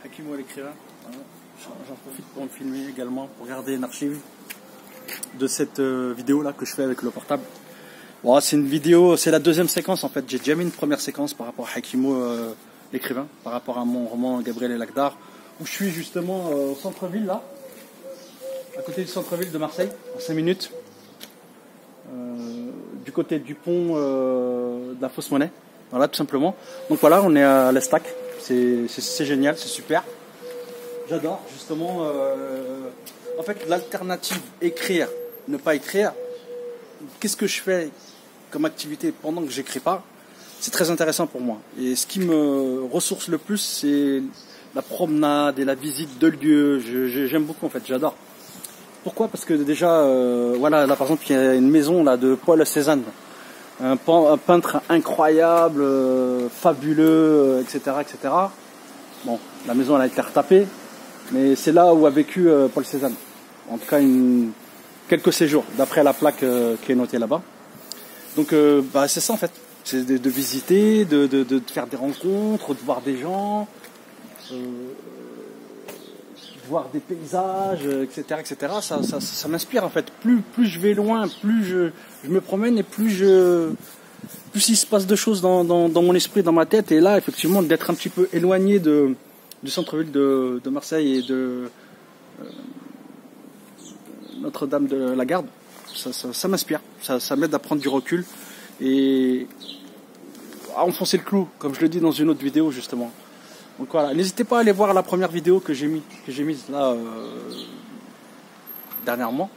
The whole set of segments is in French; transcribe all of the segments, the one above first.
Hakimo l'écrivain. Voilà. J'en profite pour me filmer également, pour garder une archive de cette vidéo là que je fais avec le portable. Bon, c'est une vidéo, c'est la deuxième séquence en fait. J'ai déjà mis une première séquence par rapport à Hakimo l'écrivain, par rapport à mon roman Gabriel et Lagdar, où je suis justement au centre-ville là, à côté du centre-ville de Marseille, en 5 minutes, du côté du pont de la Fausse Monnaie, voilà tout simplement. Donc voilà, on est à l'Estac, c'est génial, c'est super. J'adore justement, en fait l'alternative écrire, ne pas écrire, qu'est-ce que je fais comme activité pendant que j'écris pas, c'est très intéressant pour moi. Et ce qui me ressource le plus, c'est la promenade et la visite de lieux. J'aime beaucoup en fait, j'adore. Pourquoi? Parce que déjà, voilà, là par exemple, il y a une maison là de Paul Cézanne, un peintre incroyable, fabuleux, etc., etc. Bon, la maison elle a été retapée, mais c'est là où a vécu Paul Cézanne. En tout cas, quelques séjours, d'après la plaque qui est notée là-bas. Donc, c'est ça en fait, c'est de visiter, de faire des rencontres, de voir des gens. Voir des paysages, etc., etc. Ça m'inspire en fait. Plus je vais loin, plus je me promène et plus il se passe de choses dans mon esprit, dans ma tête. Et là, effectivement, d'être un petit peu éloigné du centre-ville de Marseille et de Notre-Dame de la Garde, ça m'inspire. Ça m'aide à prendre du recul et à enfoncer le clou, comme je le dis dans une autre vidéo justement. Donc voilà, n'hésitez pas à aller voir la première vidéo que j'ai mise là dernièrement.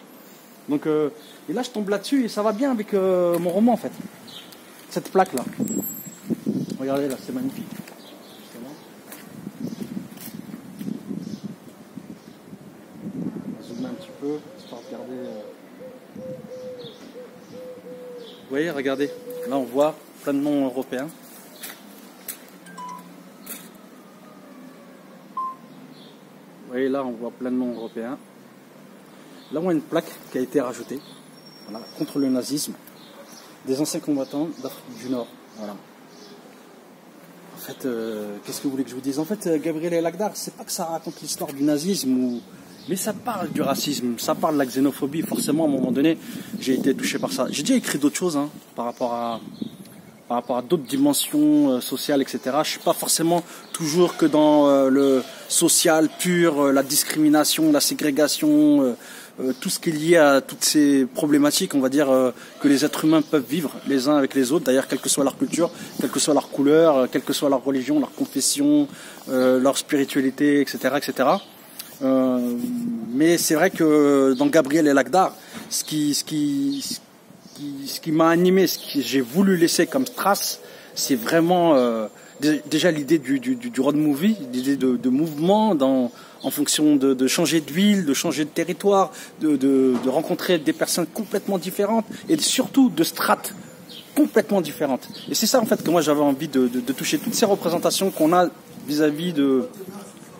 Donc et là je tombe là-dessus et ça va bien avec mon roman en fait. Cette plaque là. Regardez là, c'est magnifique. On va zoomer un petit peu, histoire de regarder. Vous voyez, regardez, là on voit plein de noms européens. Vous voyez là on voit plein de noms européens. Là on a une plaque qui a été rajoutée, voilà, contre le nazisme, des anciens combattants d'Afrique du Nord. Voilà. En fait, qu'est-ce que vous voulez que je vous dise? En fait, Gabriel et Lagdar, c'est pas que ça raconte l'histoire du nazisme, mais ça parle du racisme, ça parle de la xénophobie. Forcément, à un moment donné, j'ai été touché par ça. J'ai déjà écrit d'autres choses par rapport à d'autres dimensions sociales, etc. Je suis pas forcément toujours que dans le social pur, la discrimination, la ségrégation, tout ce qui est lié à toutes ces problématiques, on va dire, que les êtres humains peuvent vivre les uns avec les autres, d'ailleurs, quelle que soit leur culture, quelle que soit leur couleur, quelle que soit leur religion, leur confession, leur spiritualité, etc., etc. Mais c'est vrai que dans Gabriel et Lagdar, ce qui m'a animé, ce que j'ai voulu laisser comme trace, c'est vraiment déjà l'idée du road movie, l'idée de mouvement en fonction de changer de ville, de changer de territoire, de rencontrer des personnes complètement différentes et surtout de strates complètement différentes. Et c'est ça en fait que moi j'avais envie de toucher, toutes ces représentations qu'on a vis-à-vis de...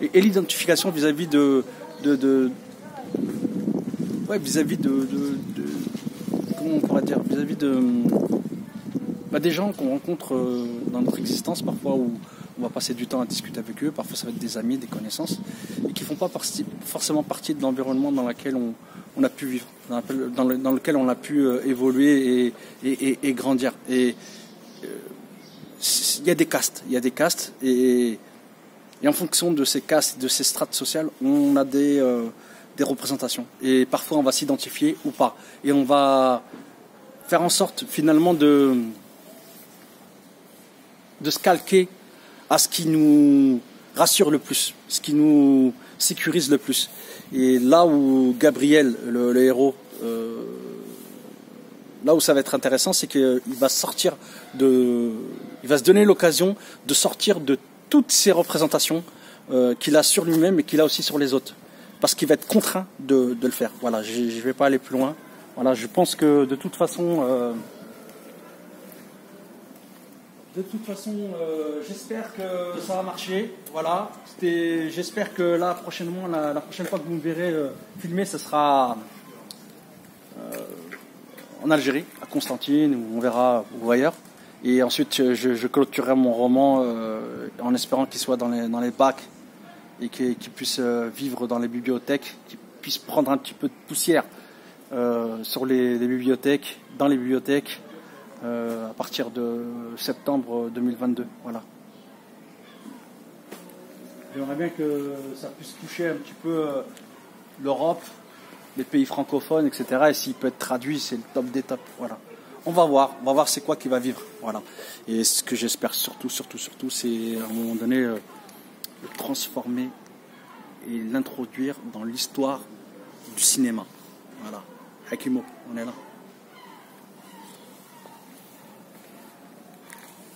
et l'identification vis-à-vis vis-à-vis de comment on pourrait dire, vis-à-vis des gens qu'on rencontre dans notre existence, parfois où on va passer du temps à discuter avec eux, parfois ça va être des amis, des connaissances, et qui ne font pas forcément partie de l'environnement dans lequel on a pu vivre, dans lequel on a pu évoluer et grandir. Et il y a des castes, et en fonction de ces castes, de ces strates sociales, on a des représentations. Et parfois on va s'identifier ou pas. Et on va faire en sorte finalement de se calquer à ce qui nous rassure le plus, ce qui nous sécurise le plus. Et là où Gabriel, le héros, là où ça va être intéressant, c'est qu'il va il va se donner l'occasion de sortir de toutes ces représentations qu'il a sur lui-même et qu'il a aussi sur les autres. Parce qu'il va être contraint de le faire. Voilà, je ne vais pas aller plus loin. Voilà, je pense que de toute façon, j'espère que ça va marcher. Voilà, j'espère que là prochainement, la prochaine fois que vous me verrez filmer, ce sera en Algérie, à Constantine, ou on verra ou ailleurs. Et ensuite, je clôturerai mon roman en espérant qu'il soit dans les bacs et qui puisse vivre dans les bibliothèques, qui puisse prendre un petit peu de poussière sur les bibliothèques, dans les bibliothèques, à partir de septembre 2022. Voilà. J'aimerais bien que ça puisse toucher un petit peu l'Europe, les pays francophones, etc. Et s'il peut être traduit, c'est le top des tops. Voilà. On va voir c'est quoi qui va vivre. Voilà. Et ce que j'espère surtout, c'est à un moment donné le transformer et l'introduire dans l'histoire du cinéma. Voilà. Hakimo, on est là.